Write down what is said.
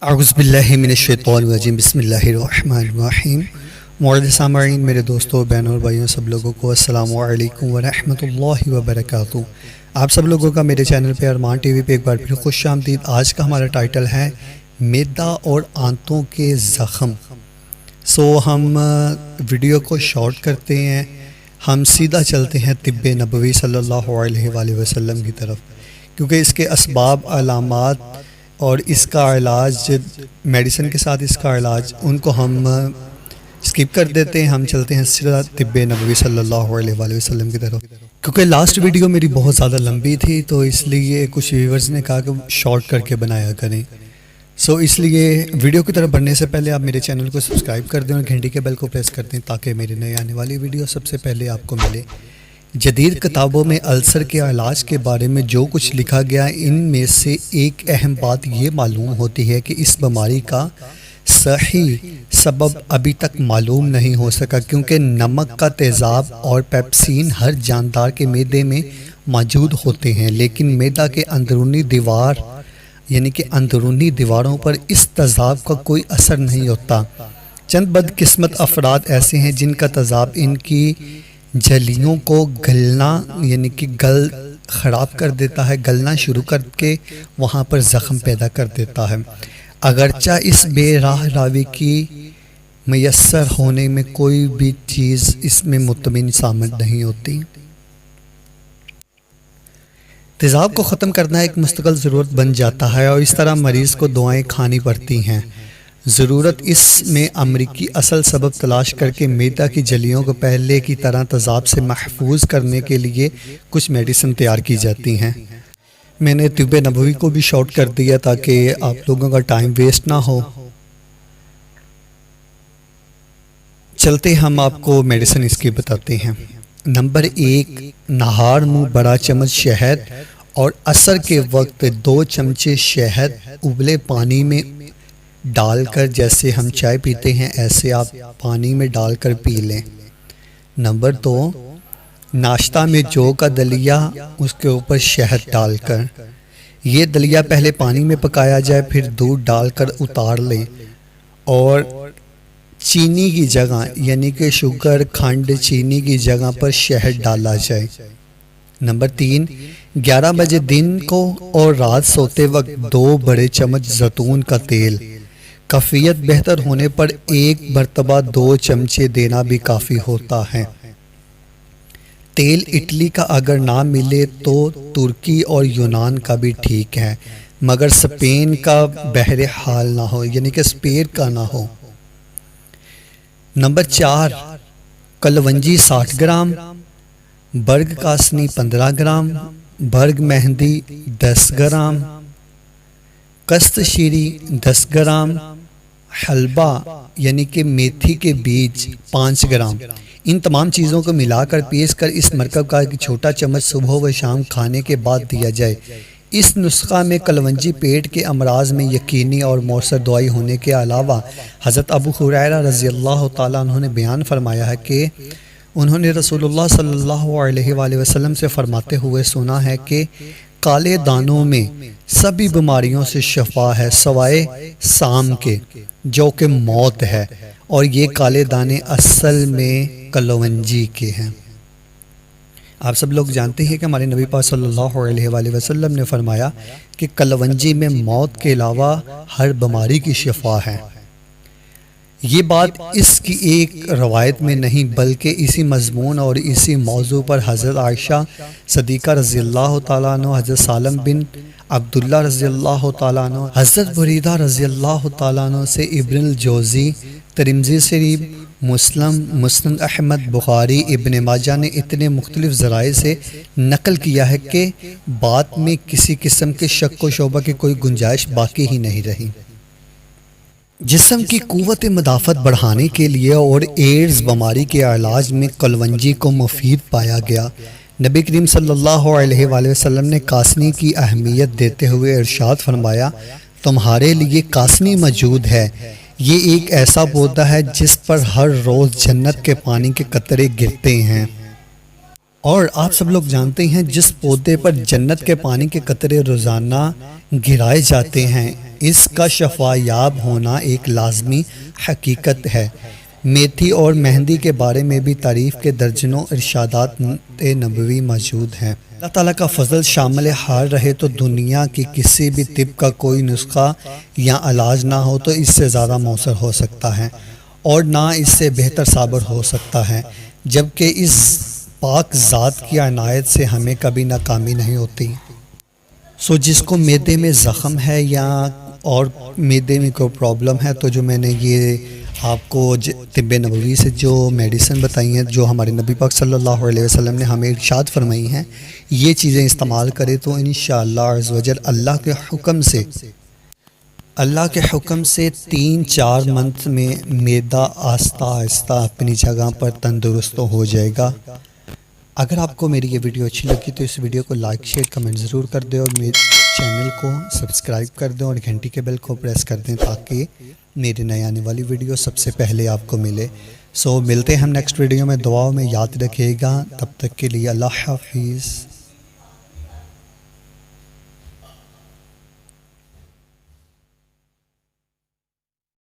اعوذ باللہ من الشیطان الرجیم بسم اللہ الرحمن الرحیم۔ معزز سامعین، میرے دوستوں، بہنوں اور بھائیوں، سب لوگوں کو السلام علیکم ورحمۃ اللہ وبرکاتہ۔ آپ سب لوگوں کا میرے چینل پہ ارمان ٹی وی پہ ایک بار پھر خوش آمدید۔ آج کا ہمارا ٹائٹل ہے معدہ اور آنتوں کے زخم۔ ہم ویڈیو کو شارٹ کرتے ہیں، ہم سیدھا چلتے ہیں طب نبوی صلی اللہ علیہ وآلہ وسلم کی طرف، کیونکہ اس کے اسباب، علامات اور اس کا علاج، میڈیسن کے ساتھ اس کا علاج، ان کو ہم اسکپ کر دیتے ہیں۔ ہم چلتے ہیں سیدھا طب نبوی صلی اللہ علیہ وآلہ وسلم کی طرف، کیونکہ لاسٹ ویڈیو میری بہت زیادہ لمبی تھی، تو اس لیے کچھ ویورز نے کہا کہ شارٹ کر کے بنایا کریں۔ اس لیے ویڈیو کی طرف بڑھنے سے پہلے آپ میرے چینل کو سبسکرائب کر دیں اور گھنٹی کے بیل کو پریس کر دیں، تاکہ میرے نئے آنے والی ویڈیو سب سے پہلے آپ کو ملے۔ جدید کتابوں میں السر کے علاج کے بارے میں جو کچھ لکھا گیا، ان میں سے ایک اہم بات یہ معلوم ہوتی ہے کہ اس بیماری کا صحیح سبب ابھی تک معلوم نہیں ہو سکا، کیونکہ نمک کا تیزاب اور پیپسین ہر جاندار کے معدے میں موجود ہوتے ہیں، لیکن معدہ کے اندرونی دیوار یعنی کہ اندرونی دیواروں پر اس تیزاب کا کوئی اثر نہیں ہوتا۔ چند بدقسمت افراد ایسے ہیں جن کا تیزاب ان کی جھلیوں کو گلنا یعنی کہ خراب کر دیتا ہے، گلنا شروع کر کے وہاں پر زخم پیدا کر دیتا ہے، اگرچہ اس بے راہ راوی کی میسر ہونے میں کوئی بھی چیز اس میں مطمئن شامل نہیں ہوتی۔ تیزاب کو ختم کرنا ایک مستقل ضرورت بن جاتا ہے، اور اس طرح مریض کو دعائیں کھانی پڑتی ہیں۔ ضرورت اس میں امریکی اصل سبب تلاش کر کے معدہ کی جھلیوں کو پہلے کی طرح تیزاب سے محفوظ کرنے کے لیے کچھ میڈیسن تیار کی جاتی ہیں۔ میں نے طب نبوی کو بھی شارٹ کر دیا تاکہ آپ لوگوں کا ٹائم ویسٹ نہ ہو۔ چلتے ہم آپ کو میڈیسن اس کی بتاتے ہیں۔ نمبر 1، نہار منہ بڑا چمچ شہد اور عصر کے وقت 2 چمچے شہد ابلے پانی میں ڈال کر، جیسے ہم چائے پیتے ہیں ایسے آپ پانی میں ڈال کر پی لیں۔ نمبر 2، ناشتہ میں جو کا دلیا، اس کے اوپر شہد ڈال کر، یہ دلیا پہلے پانی میں پکایا جائے، پھر دودھ ڈال کر اتار لیں، اور چینی کی جگہ یعنی کہ شوگر، کھنڈ، چینی کی جگہ پر شہد ڈالا جائے۔ نمبر 3، 11 بجے دن کو اور رات سوتے وقت 2 بڑے چمچ زیتون کا تیل، کیفیت بہتر ہونے پر 1 مرتبہ 2 چمچے دینا بھی کافی ہوتا ہے۔ تیل اٹلی کا اگر نہ ملے تو ترکی اور یونان کا بھی ٹھیک ہے، مگر اسپین کا بہرحال نہ ہو، یعنی کہ اسپین کا نہ ہو۔ نمبر 4، کلونجی 60 گرام، برگ کاسنی 15 گرام، برگ مہندی 10 گرام، کست شیری 10 گرام، حلبہ یعنی کہ میتھی کے بیج 5 گرام۔ ان تمام چیزوں کو ملا کر پیس کر اس مرکب کا ایک چھوٹا چمچ صبح و شام کھانے کے بعد دیا جائے۔ اس نسخہ میں کلونجی پیٹ کے امراض میں یقینی اور مؤثر دوائی ہونے کے علاوہ، حضرت ابو ہریرہ رضی اللہ تعالیٰ عنہ نے بیان فرمایا ہے کہ انہوں نے رسول اللہ صلی اللہ علیہ وآلہ وسلم سے فرماتے ہوئے سنا ہے کہ کالے دانوں میں سبھی بیماریوں سے شفا ہے سوائے سام کے، جو کہ موت ہے، اور یہ کالے دانے اصل میں کلونجی کے ہیں۔ آپ سب لوگ جانتے ہیں کہ ہمارے نبی پاک صلی اللہ علیہ وآلہ وسلم نے فرمایا کہ کلونجی میں موت کے علاوہ ہر بیماری کی شفا ہے۔ یہ بات اس کی ایک روایت میں نہیں بلکہ اسی مضمون اور اسی موضوع پر حضرت عائشہ صدیقہ رضی اللہ تعالیٰ عنہ، حضرت سالم بن عبداللہ رضی اللہ تعالیٰ عنہ، حضرت بریدہ رضی اللہ تعالیٰ عنہ سے ابن الجوزی، ترمذی شریف، مسلم، مسند احمد، بخاری، ابن ماجہ نے اتنے مختلف ذرائع سے نقل کیا ہے کہ بات میں کسی قسم کے شک و شبہ کی کوئی گنجائش باقی ہی نہیں رہی۔ جسم کی قوت مدافعت بڑھانے کے لیے اور ایڈز بیماری کے علاج میں کلونجی کو مفید پایا گیا۔ نبی کریم صلی اللہ علیہ وآلہ وسلم نے کاسنی کی اہمیت دیتے ہوئے ارشاد فرمایا، تمہارے لیے کاسنی موجود ہے، یہ ایک ایسا پودا ہے جس پر ہر روز جنت کے پانی کے قطرے گرتے ہیں۔ اور آپ سب لوگ جانتے ہیں جس پودے پر جنت کے پانی کے قطرے روزانہ گرائے جاتے ہیں، اس کا شفا یاب ہونا ایک لازمی حقیقت ہے۔ میتھی اور مہندی کے بارے میں بھی تعریف کے درجنوں ارشادات نبوی موجود ہیں۔ اللہ تعالیٰ کا فضل شامل حال رہے تو دنیا کی کسی بھی طب کا کوئی نسخہ یا علاج نہ ہو تو اس سے زیادہ مؤثر ہو سکتا ہے اور نہ اس سے بہتر ثابت ہو سکتا ہے، جبکہ اس پاک ذات کی عنایت سے ہمیں کبھی ناکامی نہیں ہوتی۔ جس کو معدے میں زخم ہے یا اور معدے میں کوئی پرابلم ہے، تو جو میں نے یہ آپ کو طب نبوی سے جو میڈیسن بتائی ہیں، جو ہمارے نبی پاک صلی اللہ علیہ وسلم نے ہمیں ارشاد فرمائی ہیں، یہ چیزیں استعمال کرے تو انشاءاللہ عز و جل اللہ کے حکم سے 3-4 منتھ میں معدہ آہستہ آہستہ اپنی جگہ پر تندرست ہو جائے گا۔ اگر آپ کو میری یہ ویڈیو اچھی لگی تو اس ویڈیو کو لائک شیئر کمنٹ ضرور کر دیں اور میرے چینل کو سبسکرائب کر دیں اور گھنٹی کے بیل کو پریس کر دیں تاکہ میری نئی آنے والی ویڈیو سب سے پہلے آپ کو ملے۔ ملتے ہیں ہم نیکسٹ ویڈیو میں، دعاؤں میں یاد رکھیے گا، تب تک کے لیے اللہ حافظ۔